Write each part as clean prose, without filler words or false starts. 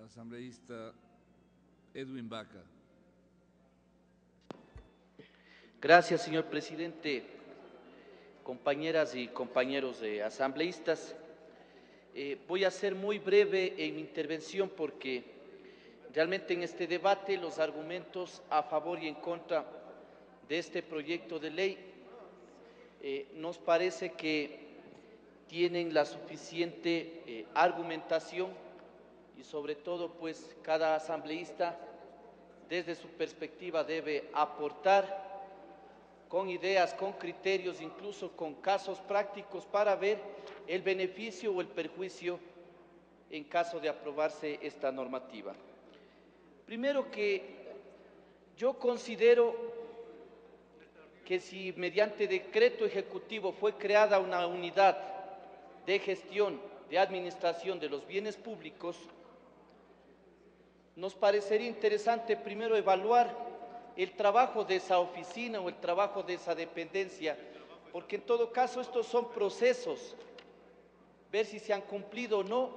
asambleísta Edwin Vaca. Gracias, señor presidente, compañeras y compañeros asambleístas. Voy a ser muy breve en mi intervención porque realmente en este debate los argumentos a favor y en contra de este proyecto de ley nos parece que tienen la suficiente argumentación y sobre todo pues cada asambleísta desde su perspectiva debe aportar con ideas, con criterios, incluso con casos prácticos para ver el beneficio o el perjuicio en caso de aprobarse esta normativa. Primero que yo considero que si mediante decreto ejecutivo fue creada una unidad de gestión, de administración de los bienes públicos, nos parecería interesante primero evaluar el trabajo de esa oficina o el trabajo de esa dependencia, porque en todo caso estos son procesos, ver si se han cumplido o no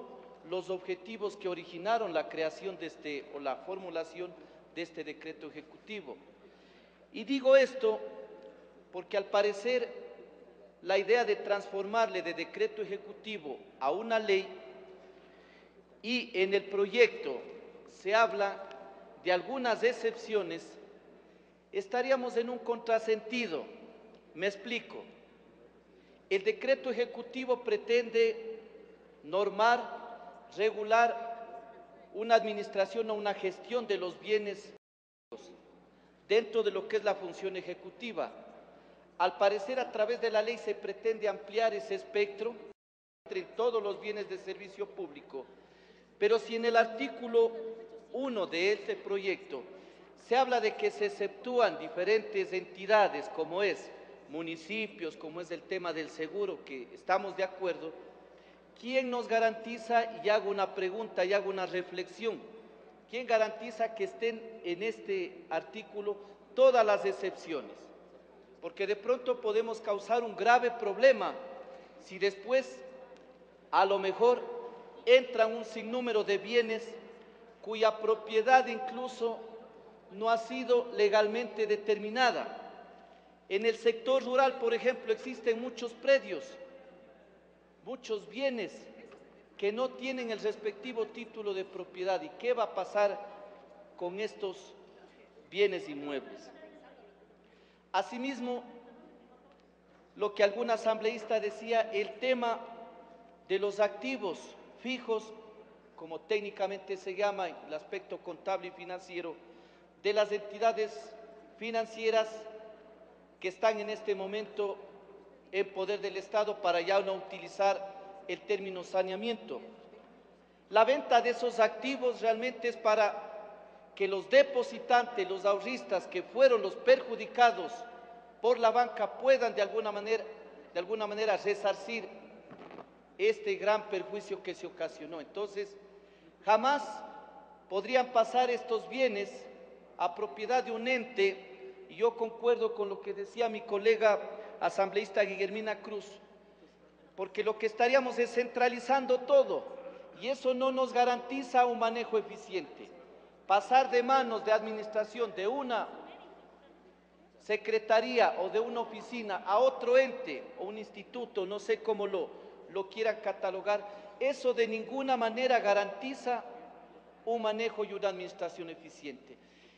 los objetivos que originaron la creación de o la formulación de este decreto ejecutivo. Y digo esto porque al parecer la idea de transformarle de decreto ejecutivo a una ley y en el proyecto se habla de algunas excepciones, estaríamos en un contrasentido. Me explico. El decreto ejecutivo pretende normar, regular una administración o una gestión de los bienes dentro de lo que es la función ejecutiva. Al parecer, a través de la ley se pretende ampliar ese espectro entre todos los bienes de servicio público. Pero si en el artículo 1 de este proyecto se habla de que se exceptúan diferentes entidades, como es municipios, como es el tema del seguro, que estamos de acuerdo, ¿quién nos garantiza, y hago una pregunta y hago una reflexión, quién garantiza que estén en este artículo todas las excepciones? Porque de pronto podemos causar un grave problema si después a lo mejor entran un sinnúmero de bienes cuya propiedad incluso no ha sido legalmente determinada. En el sector rural, por ejemplo, existen muchos predios, muchos bienes que no tienen el respectivo título de propiedad. ¿Y qué va a pasar con estos bienes inmuebles? Asimismo, lo que algún asambleísta decía, el tema de los activos fijos, como técnicamente se llama en el aspecto contable y financiero, de las entidades financieras que están en este momento en poder del Estado, para ya no utilizar el término saneamiento. La venta de esos activos realmente es para que los depositantes, los ahorristas que fueron los perjudicados por la banca puedan de alguna manera resarcir este gran perjuicio que se ocasionó. Entonces, jamás podrían pasar estos bienes a propiedad de un ente, y yo concuerdo con lo que decía mi colega asambleísta Guillermina Cruz, porque lo que estaríamos es centralizando todo, y eso no nos garantiza un manejo eficiente. Pasar de manos de administración de una secretaría o de una oficina a otro ente o un instituto, no sé cómo lo quieran catalogar, eso de ninguna manera garantiza un manejo y una administración eficiente.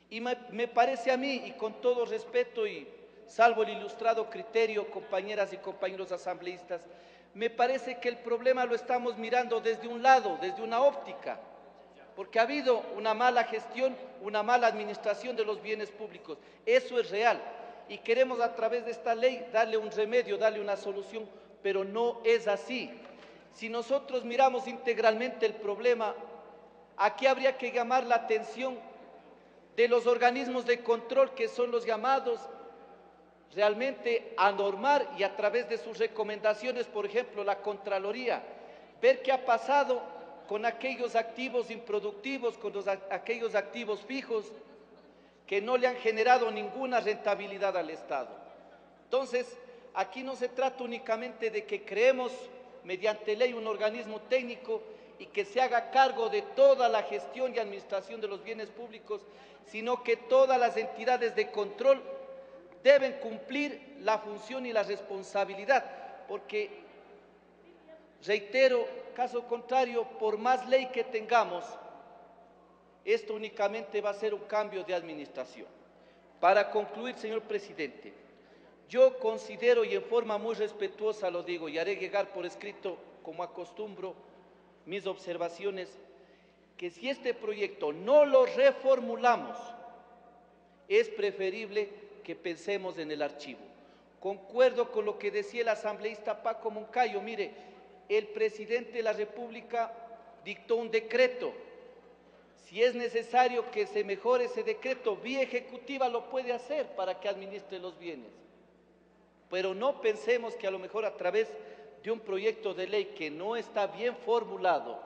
Y me parece a mí, y con todo respeto y salvo el ilustrado criterio, compañeras y compañeros asambleístas, me parece que el problema lo estamos mirando desde un lado, desde una óptica, porque ha habido una mala gestión, una mala administración de los bienes públicos. Eso es real y queremos a través de esta ley darle un remedio, darle una solución, pero no es así. Si nosotros miramos integralmente el problema, aquí habría que llamar la atención de los organismos de control, que son los llamados realmente a normar y a través de sus recomendaciones, por ejemplo, la Contraloría, ver qué ha pasado con aquellos activos improductivos, con aquellos activos fijos que no le han generado ninguna rentabilidad al Estado. Entonces, aquí no se trata únicamente de que creemos mediante ley un organismo técnico y que se haga cargo de toda la gestión y administración de los bienes públicos, sino que todas las entidades de control deben cumplir la función y la responsabilidad, porque, reitero, caso contrario, por más ley que tengamos, esto únicamente va a ser un cambio de administración. Para concluir, señor presidente, yo considero, y en forma muy respetuosa lo digo, y haré llegar por escrito, como acostumbro, mis observaciones, que si este proyecto no lo reformulamos, es preferible que pensemos en el archivo. Concuerdo con lo que decía el asambleísta Paco Moncayo. Mire, el presidente de la República dictó un decreto. Si es necesario que se mejore ese decreto, vía ejecutiva lo puede hacer para que administre los bienes. Pero no pensemos que a lo mejor a través de un proyecto de ley que no está bien formulado,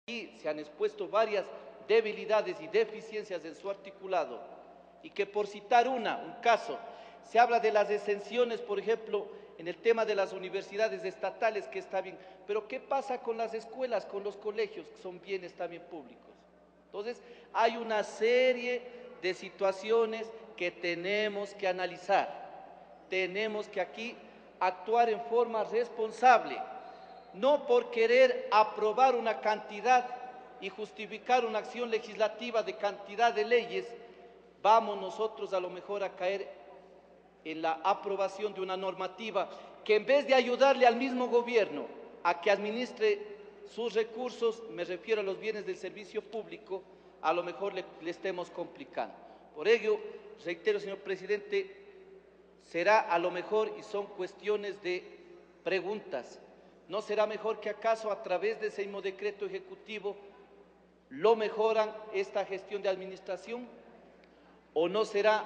y se han expuesto varias debilidades y deficiencias en su articulado, y que por citar un caso, se habla de las exenciones, por ejemplo, en el tema de las universidades estatales, que está bien, pero ¿qué pasa con las escuelas, con los colegios, que son bienes también públicos? Entonces, hay una serie de situaciones que tenemos que analizar. Tenemos que aquí actuar en forma responsable, no por querer aprobar una cantidad y justificar una acción legislativa de cantidad de leyes, vamos nosotros a lo mejor a caer en la aprobación de una normativa que, en vez de ayudarle al mismo gobierno a que administre sus recursos, me refiero a los bienes del servicio público, a lo mejor le estemos complicando. Por ello, reitero, señor presidente, será a lo mejor, y son cuestiones de preguntas, ¿no será mejor que acaso a través de ese mismo decreto ejecutivo lo mejoran esta gestión de administración? ¿O no será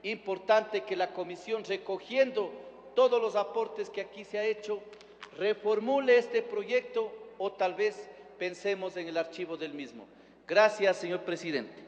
importante que la comisión, recogiendo todos los aportes que aquí se ha hecho, reformule este proyecto, o tal vez pensemos en el archivo del mismo? Gracias, señor presidente.